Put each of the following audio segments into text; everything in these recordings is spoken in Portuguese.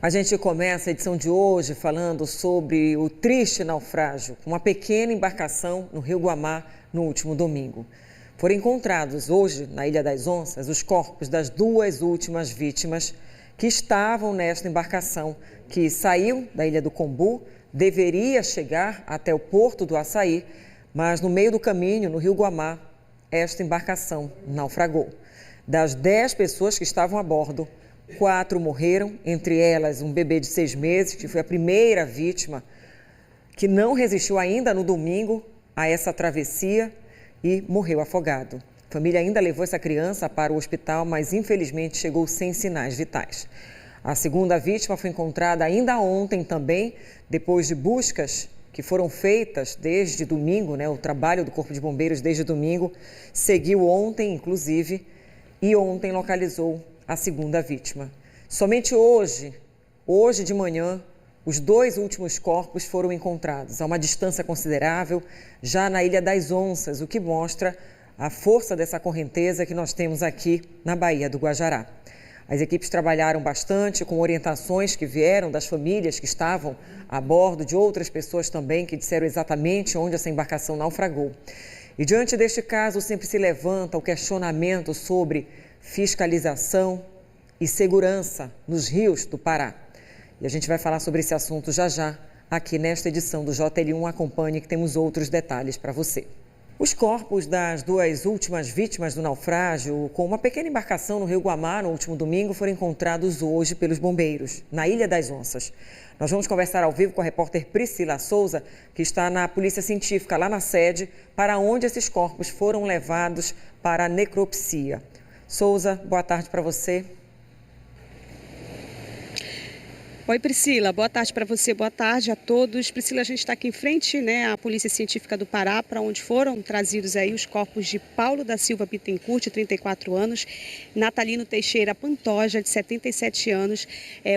A gente começa a edição de hoje falando sobre o triste naufrágio, uma pequena embarcação no Rio Guamá no último domingo. Foram encontrados hoje, na Ilha das Onças, os corpos das duas últimas vítimas que estavam nesta embarcação, que saiu da Ilha do Combu, deveria chegar até o Porto do Açaí, mas no meio do caminho, no Rio Guamá, esta embarcação naufragou. Das 10 pessoas que estavam a bordo, 4 morreram, entre elas um bebê de 6 meses, que foi a primeira vítima, que não resistiu ainda no domingo a essa travessia e morreu afogado. A família ainda levou essa criança para o hospital, mas infelizmente chegou sem sinais vitais. A segunda vítima foi encontrada ainda ontem também, depois de buscas que foram feitas desde domingo, o trabalho do Corpo de Bombeiros desde domingo seguiu ontem, inclusive, e ontem localizou a segunda vítima. Somente hoje de manhã, os 2 últimos corpos foram encontrados a uma distância considerável, já na Ilha das Onças, o que mostra a força dessa correnteza que nós temos aqui na Baía do Guajará. As equipes trabalharam bastante com orientações que vieram das famílias que estavam a bordo, de outras pessoas também que disseram exatamente onde essa embarcação naufragou. E diante deste caso sempre se levanta o questionamento sobre fiscalização e segurança nos rios do Pará. E a gente vai falar sobre esse assunto já aqui nesta edição do JL1. Acompanhe que temos outros detalhes para você. Os corpos das 2 últimas vítimas do naufrágio, com uma pequena embarcação no Rio Guamá no último domingo, foram encontrados hoje pelos bombeiros, na Ilha das Onças. Nós vamos conversar ao vivo com a repórter Priscila Souza, que está na Polícia Científica, lá na sede, para onde esses corpos foram levados para a necropsia. Souza, boa tarde para você. Oi, Priscila, boa tarde para você, boa tarde a todos. Priscila, a gente está aqui em frente, à Polícia Científica do Pará, para onde foram trazidos aí os corpos de Paulo da Silva Bittencourt, de 34 anos, Natalino Teixeira Pantoja, de 77 anos.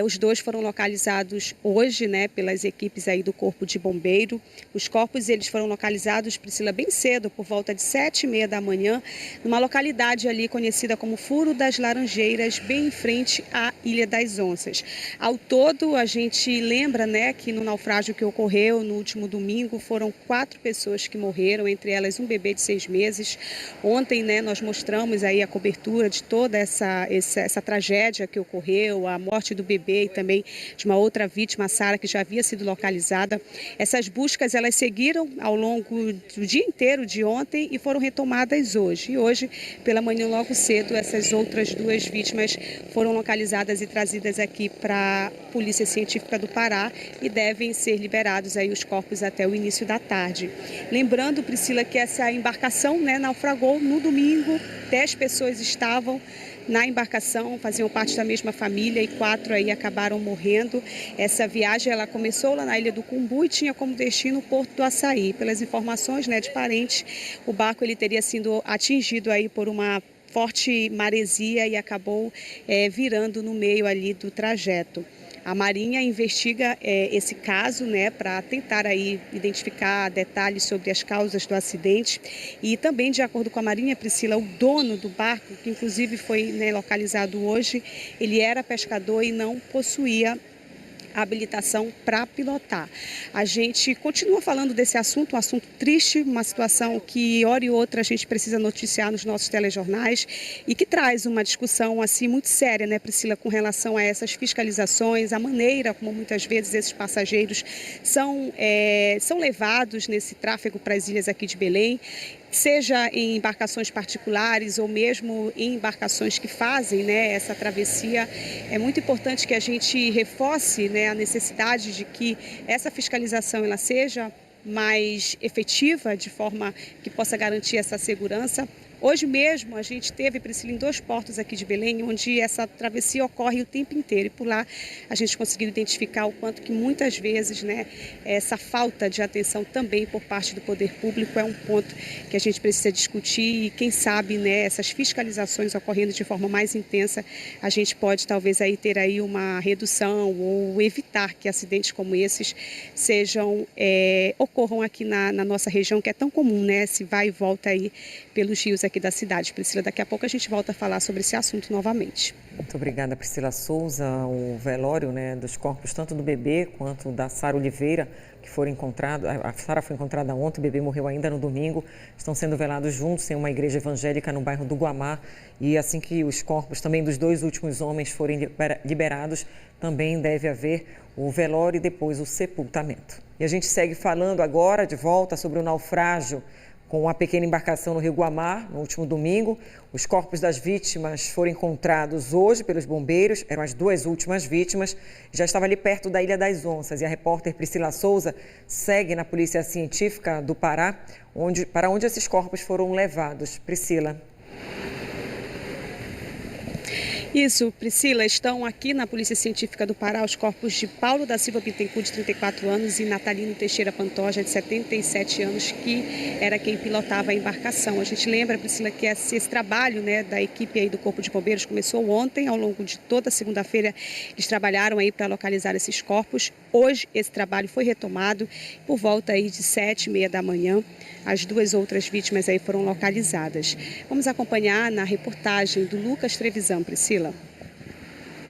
Os dois foram localizados hoje, pelas equipes aí do Corpo de Bombeiro. Os corpos, eles foram localizados, Priscila, bem cedo, por volta de 7h30 da manhã, numa localidade ali conhecida como Furo das Laranjeiras, bem em frente à Ilha das Onças. Ao todo, a gente lembra, que no naufrágio que ocorreu no último domingo foram 4 pessoas que morreram, entre elas um bebê de 6 meses. Ontem, nós mostramos aí a cobertura de toda essa tragédia que ocorreu, a morte do bebê e também de uma outra vítima, a Sara, que já havia sido localizada. Essas buscas, elas seguiram ao longo do dia inteiro de ontem e foram retomadas hoje. E hoje, pela manhã, logo cedo, essas outras 2 vítimas foram localizadas e trazidas aqui para a Polícia Científica do Pará e devem ser liberados aí os corpos até o início da tarde. Lembrando, Priscila, que essa embarcação naufragou no domingo. 10 pessoas estavam na embarcação, faziam parte da mesma família e 4 aí acabaram morrendo. Essa viagem ela começou lá na Ilha do Combu e tinha como destino o Porto do Açaí. Pelas informações de parentes, o barco ele teria sido atingido aí por uma forte maresia e acabou virando no meio ali do trajeto. A Marinha investiga esse caso, para tentar aí identificar detalhes sobre as causas do acidente. E também, de acordo com a Marinha, Priscila, o dono do barco, que inclusive foi localizado hoje, ele era pescador e não possuía habilitação para pilotar. A gente continua falando desse assunto, um assunto triste, uma situação que hora e outra a gente precisa noticiar nos nossos telejornais e que traz uma discussão assim muito séria, Priscila, com relação a essas fiscalizações, a maneira como muitas vezes esses passageiros são levados nesse tráfego para as ilhas aqui de Belém, seja em embarcações particulares ou mesmo em embarcações que fazem essa travessia. É muito importante que a gente reforce a necessidade de que essa fiscalização ela seja mais efetiva, de forma que possa garantir essa segurança. Hoje mesmo a gente teve, Priscila, em 2 portos aqui de Belém, onde essa travessia ocorre o tempo inteiro. E por lá a gente conseguiu identificar o quanto que muitas vezes essa falta de atenção também por parte do poder público é um ponto que a gente precisa discutir. E quem sabe essas fiscalizações ocorrendo de forma mais intensa, a gente pode talvez aí ter aí uma redução ou evitar que acidentes como esses ocorram aqui na nossa região, que é tão comum, se vai e volta aí pelos rios aqui aqui da cidade. Priscila, daqui a pouco a gente volta a falar sobre esse assunto novamente. Muito obrigada, Priscila Souza. O velório, dos corpos, tanto do bebê quanto da Sara Oliveira, que foram encontrados. A Sara foi encontrada ontem, o bebê morreu ainda no domingo. Estão sendo velados juntos em uma igreja evangélica no bairro do Guamá. E assim que os corpos também dos 2 últimos homens forem liberados, também deve haver o velório e depois o sepultamento. E a gente segue falando agora, de volta, sobre o naufrágio com a pequena embarcação no Rio Guamá, no último domingo. Os corpos das vítimas foram encontrados hoje pelos bombeiros, eram as 2 últimas vítimas. Já estava ali perto da Ilha das Onças e a repórter Priscila Souza segue na Polícia Científica do Pará, para onde esses corpos foram levados. Priscila. Isso, Priscila, estão aqui na Polícia Científica do Pará os corpos de Paulo da Silva Bittencourt, de 34 anos, e Natalino Teixeira Pantoja, de 77 anos, que era quem pilotava a embarcação. A gente lembra, Priscila, que esse trabalho da equipe aí do Corpo de Bombeiros começou ontem. Ao longo de toda a segunda-feira, eles trabalharam aí para localizar esses corpos. Hoje, esse trabalho foi retomado por volta aí de 7h30 da manhã. As 2 outras vítimas aí foram localizadas. Vamos acompanhar na reportagem do Lucas Trevisan, Priscila.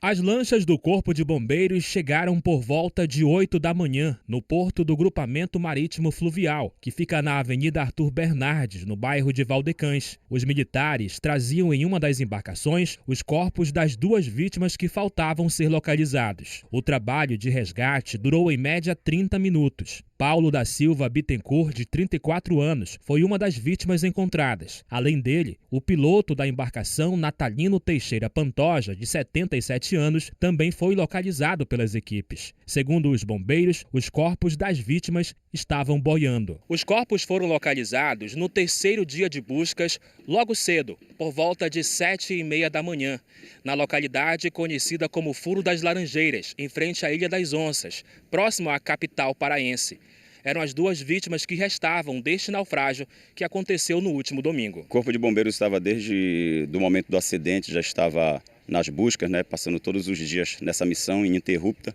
As lanchas do Corpo de Bombeiros chegaram por volta de 8 da manhã no porto do Grupamento Marítimo Fluvial, que fica na Avenida Arthur Bernardes, no bairro de Valdecães. Os militares traziam em uma das embarcações os corpos das 2 vítimas que faltavam ser localizados. O trabalho de resgate durou em média 30 minutos. Paulo da Silva Bittencourt, de 34 anos, foi uma das vítimas encontradas. Além dele, o piloto da embarcação, Natalino Teixeira Pantoja, de 77 anos, também foi localizado pelas equipes. Segundo os bombeiros, os corpos das vítimas estavam boiando. Os corpos foram localizados no 3º dia de buscas, logo cedo, por volta de 7h30 da manhã, na localidade conhecida como Furo das Laranjeiras, em frente à Ilha das Onças, próximo à capital paraense. Eram as 2 vítimas que restavam deste naufrágio que aconteceu no último domingo. O Corpo de Bombeiros estava desde o momento do acidente, já estava nas buscas, passando todos os dias nessa missão ininterrupta.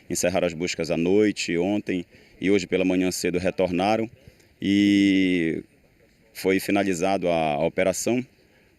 Encerraram as buscas à noite, ontem e hoje pela manhã cedo retornaram e foi finalizado a operação,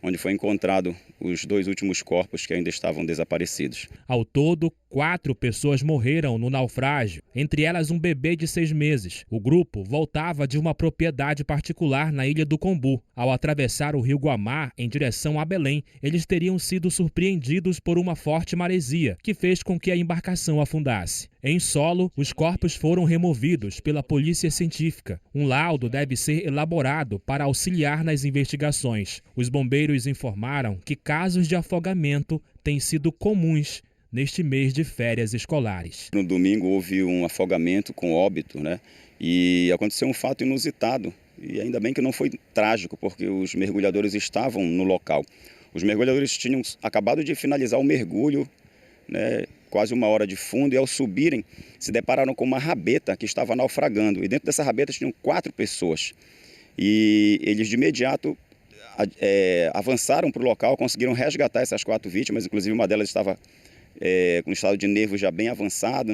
onde foi encontrado os 2 últimos corpos que ainda estavam desaparecidos. Ao todo, 4 pessoas morreram no naufrágio, entre elas um bebê de 6 meses. O grupo voltava de uma propriedade particular na Ilha do Combu. Ao atravessar o Rio Guamá em direção a Belém, eles teriam sido surpreendidos por uma forte maresia, que fez com que a embarcação afundasse. Em solo, os corpos foram removidos pela Polícia Científica. Um laudo deve ser elaborado para auxiliar nas investigações. Os bombeiros informaram que casos de afogamento têm sido comuns neste mês de férias escolares. No domingo houve um afogamento com óbito, e aconteceu um fato inusitado. E ainda bem que não foi trágico, porque os mergulhadores estavam no local. Os mergulhadores tinham acabado de finalizar o mergulho, quase 1 hora de fundo, e ao subirem se depararam com uma rabeta que estava naufragando. E dentro dessa rabeta tinham 4 pessoas. E eles de imediato avançaram para o local, conseguiram resgatar essas 4 vítimas, inclusive uma delas estava com um estado de nervos já bem avançado,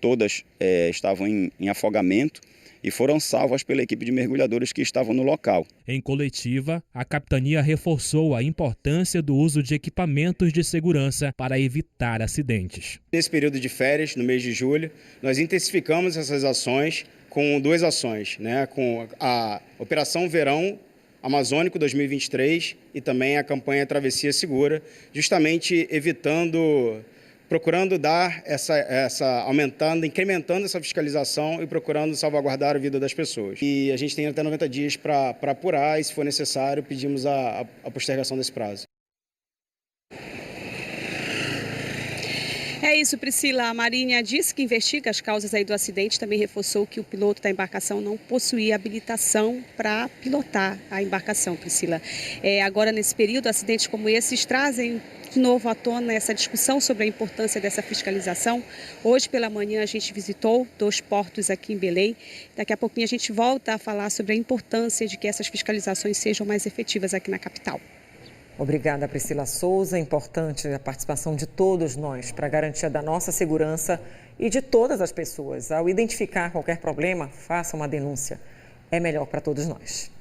Todas estavam em afogamento e foram salvas pela equipe de mergulhadores que estavam no local. Em coletiva, a capitania reforçou a importância do uso de equipamentos de segurança para evitar acidentes. Nesse período de férias, no mês de julho, nós intensificamos essas ações com 2 ações, com a Operação Verão Amazônico 2023 e também a campanha Travessia Segura, justamente procurando dar incrementando essa fiscalização e procurando salvaguardar a vida das pessoas. E a gente tem até 90 dias para apurar e, se for necessário, pedimos a postergação desse prazo. É isso, Priscila. A Marinha disse que investiga as causas aí do acidente, também reforçou que o piloto da embarcação não possuía habilitação para pilotar a embarcação, Priscila. Agora, nesse período, acidentes como esses trazem de novo à tona essa discussão sobre a importância dessa fiscalização. Hoje pela manhã a gente visitou 2 portos aqui em Belém. Daqui a pouquinho a gente volta a falar sobre a importância de que essas fiscalizações sejam mais efetivas aqui na capital. Obrigada, Priscila Souza. É importante a participação de todos nós para a garantia da nossa segurança e de todas as pessoas. Ao identificar qualquer problema, faça uma denúncia. É melhor para todos nós.